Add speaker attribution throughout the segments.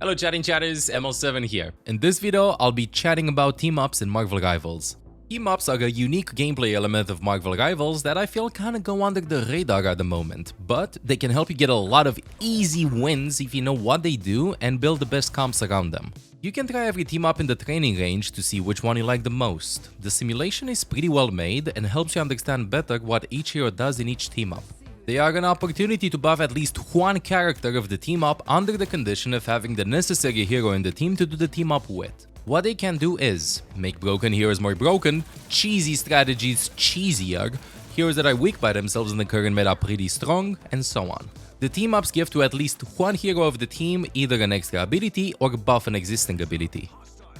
Speaker 1: Hello chatting chatters, ML7 here. In this video, I'll be chatting about team-ups in Marvel Rivals. Team-ups are a unique gameplay element of Marvel Rivals that I feel kinda go under the radar at the moment, but they can help you get a lot of easy wins if you know what they do and build the best comps around them. You can try every team-up in the training range to see which one you like the most. The simulation is pretty well made and helps you understand better what each hero does in each team-up. They are an opportunity to buff at least one character of the team up under the condition of having the necessary hero in the team to do the team up with. What they can do is make broken heroes more broken, cheesy strategies cheesier, heroes that are weak by themselves in the current meta pretty strong, and so on. The team ups give to at least one hero of the team either an extra ability or buff an existing ability.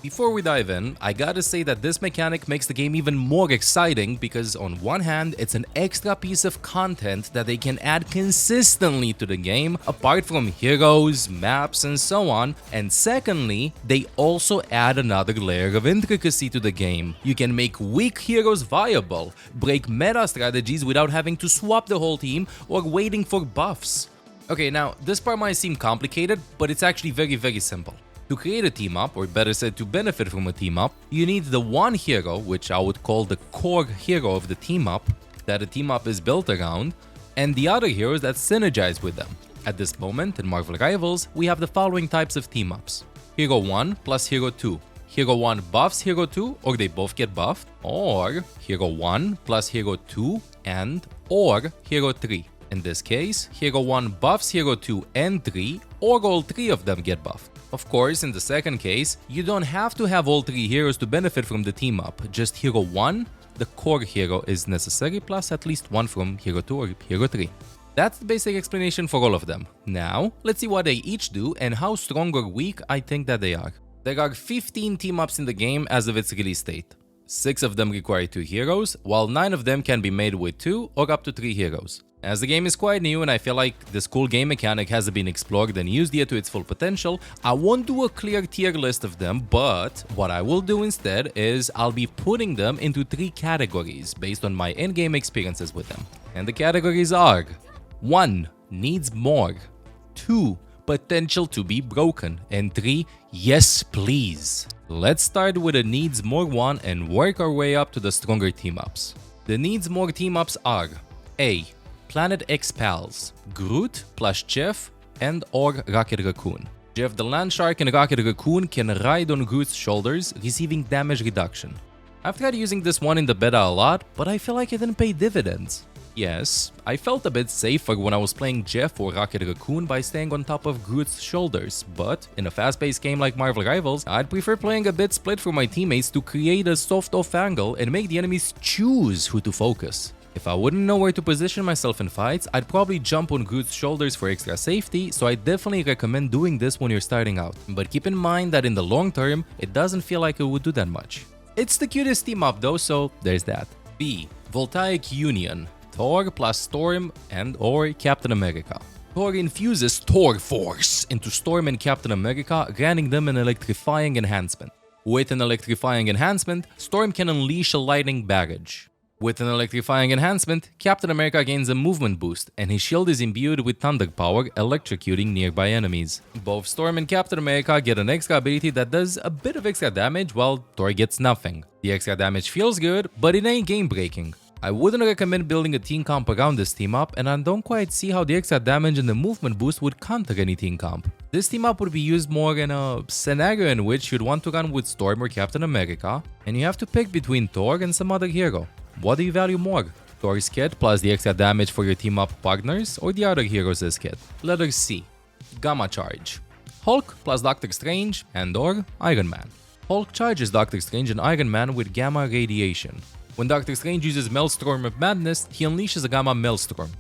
Speaker 1: Before we dive in, I gotta say that this mechanic makes the game even more exciting because on one hand, it's an extra piece of content that they can add consistently to the game, apart from heroes, maps, and so on, and secondly, they also add another layer of intricacy to the game. You can make weak heroes viable, break meta strategies without having to swap the whole team or waiting for buffs. Okay, now, this part might seem complicated, but it's actually very simple. To create a team-up, or better said to benefit from a team-up, you need the one hero, which I would call the core hero of the team-up, that a team-up is built around, and the other heroes that synergize with them. At this moment, in Marvel Rivals, we have the following types of team-ups. Hero 1 plus Hero 2. Hero 1 buffs Hero 2, or they both get buffed, or Hero 1 plus Hero 2 and or Hero 3. In this case, Hero 1 buffs Hero 2 and 3, or all three of them get buffed. Of course, in the second case, you don't have to have all three heroes to benefit from the team-up, just Hero 1, the core hero, is necessary, plus at least one from Hero 2 or Hero 3. That's the basic explanation for all of them. Now, let's see what they each do and how strong or weak I think that they are. There are 15 team-ups in the game as of its release date. 6 of them require 2 heroes, while 9 of them can be made with 2 or up to 3 heroes. As the game is quite new and I feel like this cool game mechanic hasn't been explored and used yet to its full potential, I won't do a clear tier list of them, but what I will do instead is I'll be putting them into 3 categories based on my in-game experiences with them. And the categories are 1. Needs more, 2. Potential to be broken, and 3. Yes please. Let's start with a needs more one and work our way up to the stronger team-ups. The needs more team-ups are A. Planet X Pals, Groot plus Jeff and or Rocket Raccoon. Jeff the Land Shark and Rocket Raccoon can ride on Groot's shoulders, receiving damage reduction. I've tried using this one in the beta a lot, but I feel like it didn't pay dividends. Yes, I felt a bit safer when I was playing Jeff or Rocket Raccoon by staying on top of Groot's shoulders, but in a fast-paced game like Marvel Rivals, I'd prefer playing a bit split from my teammates to create a soft-off angle and make the enemies choose who to focus. If I wouldn't know where to position myself in fights, I'd probably jump on Groot's shoulders for extra safety, so I definitely recommend doing this when you're starting out. But keep in mind that in the long term, it doesn't feel like it would do that much. It's the cutest team up though, so there's that. B. Voltaic Union, Thor plus Storm and or Captain America. Thor infuses Thor Force into Storm and Captain America, granting them an electrifying enhancement. With an electrifying enhancement, Storm can unleash a lightning barrage. With an electrifying enhancement, Captain America gains a movement boost, and his shield is imbued with thunder power, electrocuting nearby enemies. Both Storm and Captain America get an extra ability that does a bit of extra damage, while Thor gets nothing. The extra damage feels good, but it ain't game-breaking. I wouldn't recommend building a team comp around this team up, and I don't quite see how the extra damage and the movement boost would counter any team comp. This team up would be used more in a scenario in which you'd want to run with Storm or Captain America, and you have to pick between Thor and some other hero. What do you value more? Thor's kit plus the extra damage for your team up partners, or the other hero's kit? Letter C. Gamma Charge. Hulk plus Doctor Strange and or Iron Man. Hulk charges Doctor Strange and Iron Man with gamma radiation. When Doctor Strange uses Maelstrom of Madness, he unleashes a Gamma Maelstrom.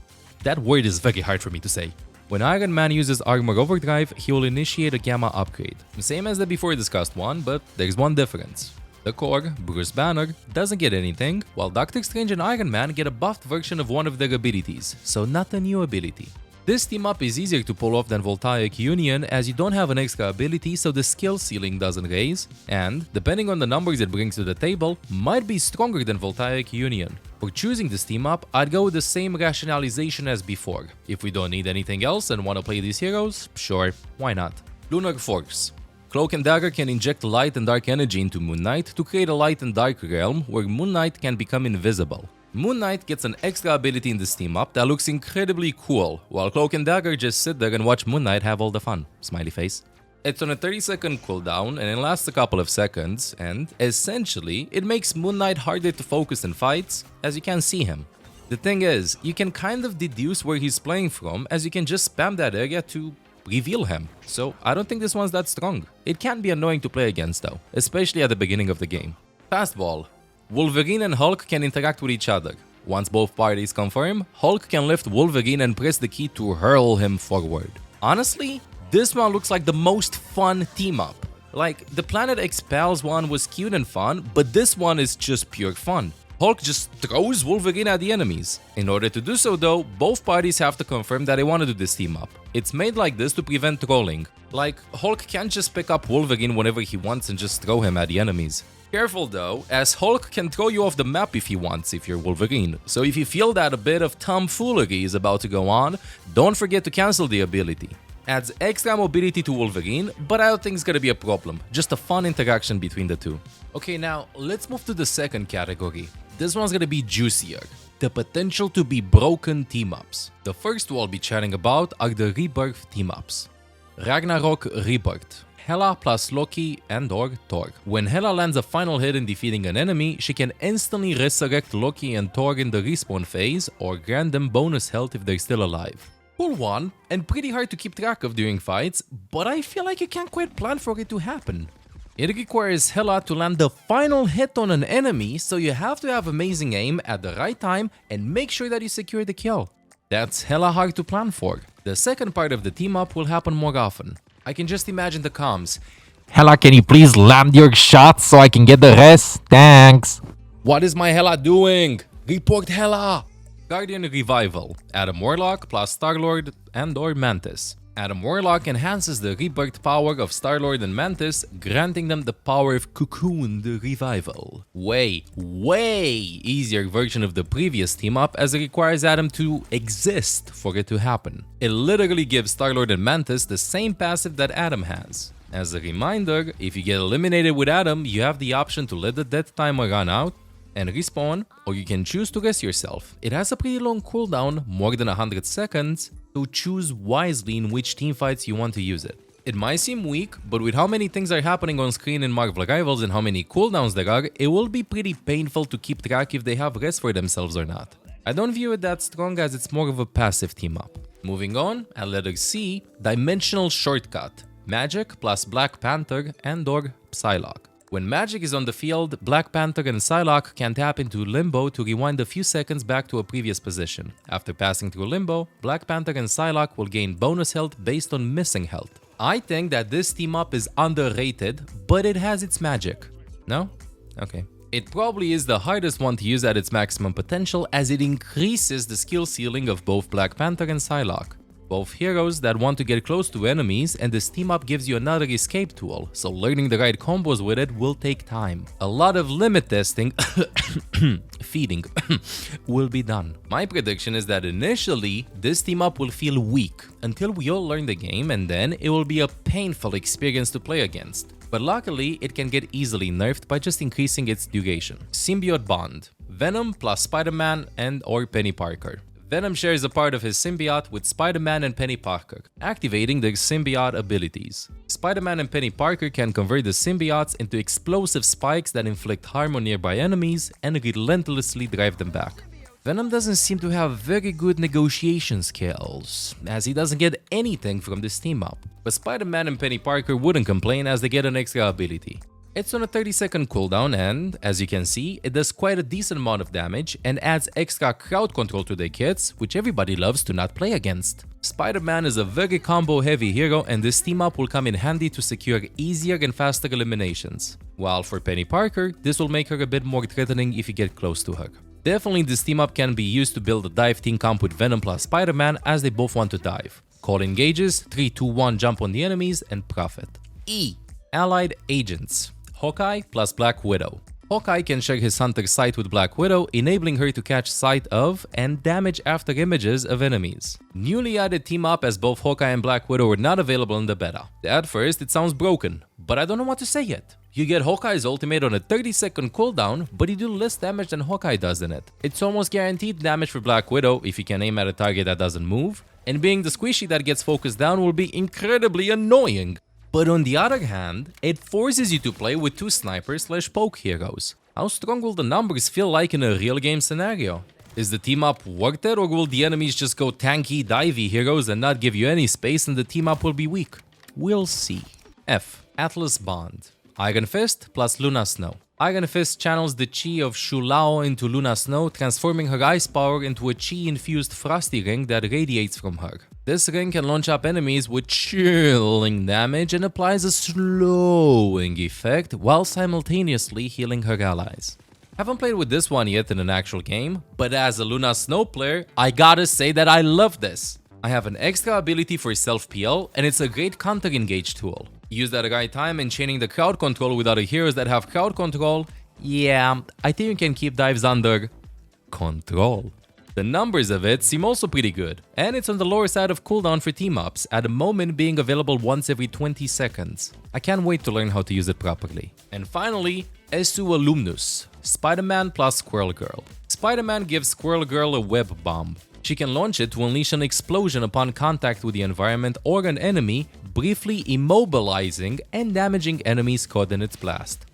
Speaker 1: That word is very hard for me to say. When Iron Man uses Armor Overdrive, he will initiate a Gamma upgrade. Same as the before discussed one, but there's one difference. The core, Bruce Banner, doesn't get anything, while Doctor Strange and Iron Man get a buffed version of one of their abilities, so not a new ability. This team up is easier to pull off than Voltaic Union as you don't have an extra ability, so the skill ceiling doesn't raise, and, depending on the numbers it brings to the table, might be stronger than Voltaic Union. For choosing this team up, I'd go with the same rationalization as before. If we don't need anything else and want to play these heroes, sure, why not? Lunar Force. Cloak and Dagger can inject light and dark energy into Moon Knight to create a light and dark realm where Moon Knight can become invisible. Moon Knight gets an extra ability in this team up that looks incredibly cool, while Cloak and Dagger just sit there and watch Moon Knight have all the fun. Smiley face. It's on a 30-second cooldown and it lasts a couple of seconds, and essentially, it makes Moon Knight harder to focus in fights, as you can't see him. The thing is, you can kind of deduce where he's playing from, as you can just spam that area to reveal him. So I don't think this one's that strong. It can be annoying to play against though, especially at the beginning of the game. Fastball. Wolverine and Hulk can interact with each other. Once both parties confirm, Hulk can lift Wolverine and press the key to hurl him forward. Honestly, this one looks like the most fun team up. Like, the Planet Expels one was cute and fun, but this one is just pure fun. Hulk just throws Wolverine at the enemies. In order to do so though, both parties have to confirm that they want to do this team up. It's made like this to prevent trolling. Like, Hulk can't just pick up Wolverine whenever he wants and just throw him at the enemies. Careful though, as Hulk can throw you off the map if he wants if you're Wolverine. So if you feel that a bit of tomfoolery is about to go on, don't forget to cancel the ability. Adds extra mobility to Wolverine, but I don't think it's gonna be a problem. Just a fun interaction between the two. Okay, now let's move to the second category. This one's gonna be juicier. The potential to be broken team-ups. The first two I'll be chatting about are the Rebirth team-ups. Ragnarok Rebirth. Hela plus Loki and/or Thor. When Hela lands a final hit in defeating an enemy, she can instantly resurrect Loki and Thor in the respawn phase or grant them bonus health if they're still alive. Cool one, and pretty hard to keep track of during fights, but I feel like you can't quite plan for it to happen. It requires Hela to land the final hit on an enemy, so you have to have amazing aim at the right time and make sure that you secure the kill. That's hella hard to plan for. The second part of the team up will happen more often. I can just imagine the comms.
Speaker 2: Hela, can you please land your shots so I can get the rest? Thanks.
Speaker 1: What is my Hela doing? Report Hela! Guardian Revival. Adam Warlock plus Star-Lord and/or Mantis. Adam Warlock enhances the rebirth power of Star-Lord and Mantis, granting them the power of Cocoon the Revival. Way easier version of the previous team-up, as it requires Adam to exist for it to happen. It literally gives Star-Lord and Mantis the same passive that Adam has. As a reminder, if you get eliminated with Adam, you have the option to let the death timer run out and respawn, or you can choose to rest yourself. It has a pretty long cooldown, more than 100 seconds, so choose wisely in which teamfights you want to use it. It might seem weak, but with how many things are happening on screen in Marvel Rivals and how many cooldowns there are, it will be pretty painful to keep track if they have rest for themselves or not. I don't view it that strong, as it's more of a passive team up. Moving on, at letter C, Dimensional Shortcut. Magic plus Black Panther and/or Psylocke. When Magic is on the field, Black Panther and Psylocke can tap into Limbo to rewind a few seconds back to a previous position. After passing through Limbo, Black Panther and Psylocke will gain bonus health based on missing health. I think that this team up is underrated, but it has its magic. No? Okay. It probably is the hardest one to use at its maximum potential, as it increases the skill ceiling of both Black Panther and Psylocke. Both heroes that want to get close to enemies, and this team up gives you another escape tool, so learning the right combos with it will take time. A lot of limit testing feeding will be done. My prediction is that initially, this team up will feel weak until we all learn the game, and then it will be a painful experience to play against. But luckily, it can get easily nerfed by just increasing its duration. Symbiote Bond. Venom plus Spider-Man and/or Penny Parker. Venom shares a part of his symbiote with Spider-Man and Penny Parker, activating their symbiote abilities. Spider-Man and Penny Parker can convert the symbiotes into explosive spikes that inflict harm on nearby enemies and relentlessly drive them back. Venom doesn't seem to have very good negotiation skills, as he doesn't get anything from this team-up. But Spider-Man and Penny Parker wouldn't complain, as they get an extra ability. It's on a 30-second cooldown and, as you can see, it does quite a decent amount of damage and adds extra crowd control to their kits, which everybody loves to not play against. Spider-Man is a very combo-heavy hero, and this team-up will come in handy to secure easier and faster eliminations. While for Penny Parker, this will make her a bit more threatening if you get close to her. Definitely this team-up can be used to build a dive team comp with Venom plus Spider-Man, as they both want to dive. Call engages, 3, 2, 1 jump on the enemies, and profit. E. Allied Agents. Hawkeye plus Black Widow. Hawkeye can share his Hunter's Sight with Black Widow, enabling her to catch sight of and damage after images of enemies. Newly added team up as both Hawkeye and Black Widow were not available in the beta. At first, it sounds broken, but I don't know what to say yet. You get Hawkeye's ultimate on a 30-second cooldown, but you do less damage than Hawkeye does in it. It's almost guaranteed damage for Black Widow if you can aim at a target that doesn't move, and being the squishy that gets focused down will be incredibly annoying. But on the other hand, it forces you to play with two sniper/poke heroes. How strong will the numbers feel like in a real game scenario? Is the team up worth it, or will the enemies just go tanky, divey heroes and not give you any space and the team up will be weak? We'll see. F. Atlas Bond. Iron Fist plus Luna Snow. Iron Fist channels the chi of Shu Lao into Luna Snow, transforming her ice power into a chi-infused frosty ring that radiates from her. This ring can launch up enemies with chilling damage and applies a slowing effect while simultaneously healing her allies. Haven't played with this one yet in an actual game, but as a Luna Snow player, I gotta say that I love this. I have an extra ability for self-PL, and it's a great counter-engage tool. Used at the right time and chaining the crowd control with other heroes that have crowd control, yeah, I think you can keep dives under control. The numbers of it seem also pretty good, and it's on the lower side of cooldown for team-ups, at the moment being available once every 20 seconds. I can't wait to learn how to use it properly. And finally, Esu Alumnus, Spider-Man plus Squirrel Girl. Spider-Man gives Squirrel Girl a web bomb. She can launch it to unleash an explosion upon contact with the environment or an enemy, briefly immobilizing and damaging enemies caught in its blast.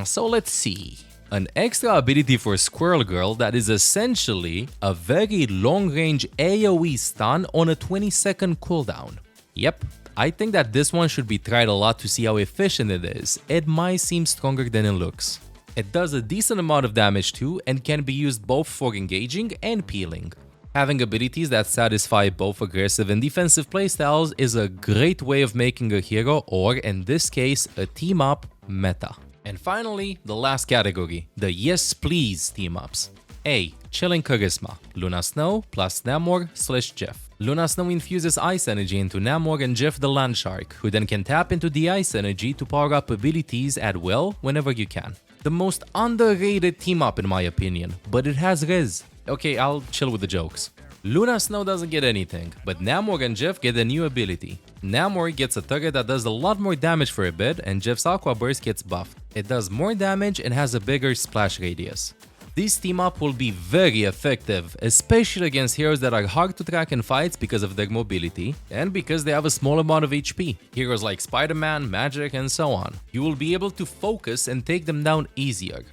Speaker 1: So let's see. An extra ability for Squirrel Girl that is essentially a very long-range AoE stun on a 20-second cooldown. Yep, I think that this one should be tried a lot to see how efficient it is. It might seem stronger than it looks. It does a decent amount of damage too and can be used both for engaging and peeling. Having abilities that satisfy both aggressive and defensive playstyles is a great way of making a hero, or in this case, a team-up, meta. And finally, the last category, the Yes Please team-ups. A. Chilling Charisma. Luna Snow plus Namor/Jeff. Luna Snow infuses ice energy into Namor and Jeff the Land Shark, who then can tap into the ice energy to power up abilities at will whenever you can. The most underrated team-up in my opinion, but it has res. Okay, I'll chill with the jokes. Luna Snow doesn't get anything, but Namor and Jeff get a new ability. Namor gets a target that does a lot more damage for a bit, and Jeff's Aqua Burst gets buffed. It does more damage and has a bigger splash radius. This team up will be very effective, especially against heroes that are hard to track in fights because of their mobility, and because they have a small amount of HP. Heroes like Spider-Man, Magic, and so on. You will be able to focus and take them down easier.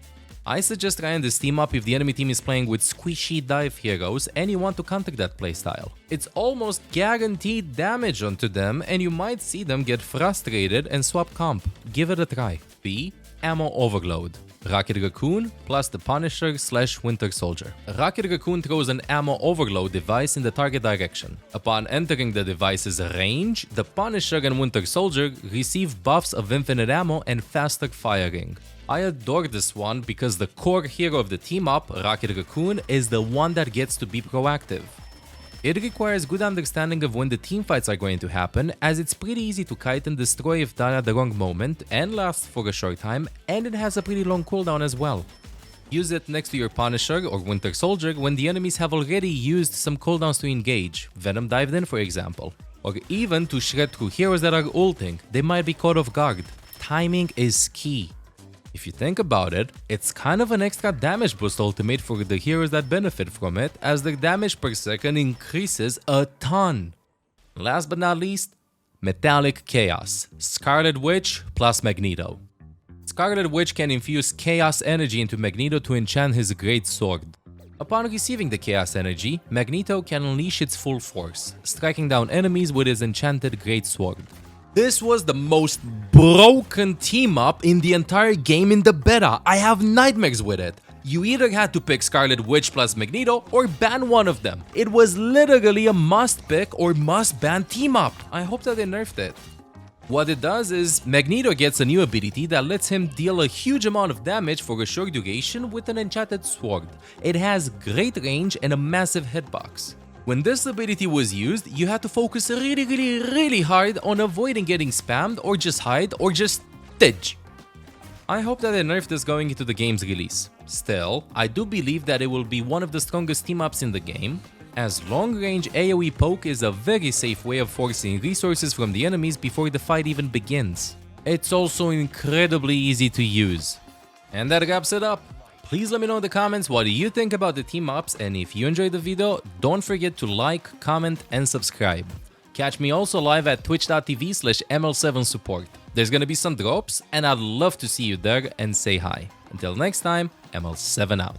Speaker 1: I suggest trying this team up if the enemy team is playing with squishy dive heroes and you want to counter that playstyle. It's almost guaranteed damage onto them and you might see them get frustrated and swap comp. Give it a try. B. Ammo Overload. Rocket Raccoon plus the Punisher/Winter Soldier. Rocket Raccoon throws an ammo overload device in the target direction. Upon entering the device's range, the Punisher and Winter Soldier receive buffs of infinite ammo and faster firing. I adore this one because the core hero of the team-up, Rocket Raccoon, is the one that gets to be proactive. It requires good understanding of when the teamfights are going to happen, as it's pretty easy to kite and destroy if done at the wrong moment, and lasts for a short time, and it has a pretty long cooldown as well. Use it next to your Punisher or Winter Soldier when the enemies have already used some cooldowns to engage, Venom dived in for example, or even to shred through heroes that are ulting, they might be caught off guard. Timing is key. If you think about it, it's kind of an extra damage boost ultimate for the heroes that benefit from it, as their damage per second increases a ton. Last but not least, Metallic Chaos, Scarlet Witch plus Magneto. Scarlet Witch can infuse Chaos energy into Magneto to enchant his Great Sword. Upon receiving the Chaos energy, Magneto can unleash its full force, striking down enemies with his enchanted Great Sword. This was the most broken team-up in the entire game in the beta. I have nightmares with it. You either had to pick Scarlet Witch plus Magneto or ban one of them. It was literally a must-pick or must-ban team-up. I hope that they nerfed it. What it does is, Magneto gets a new ability that lets him deal a huge amount of damage for a short duration with an enchanted sword. It has great range and a massive hitbox. When this ability was used, you had to focus really hard on avoiding getting spammed or just hide or just dodge. I hope that they nerf this going into the game's release. Still, I do believe that it will be one of the strongest team-ups in the game, as long-range AoE poke is a very safe way of forcing resources from the enemies before the fight even begins. It's also incredibly easy to use. And that wraps it up. Please let me know in the comments what do you think about the team-ups, and if you enjoyed the video, don't forget to like, comment, and subscribe. Catch me also live at twitch.tv/ML7support. There's gonna be some drops, and I'd love to see you there and say hi. Until next time, ML7 out.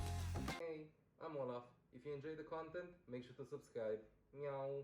Speaker 1: Hey, I'm Olaf. If you enjoyed the content, make sure to subscribe. Meow.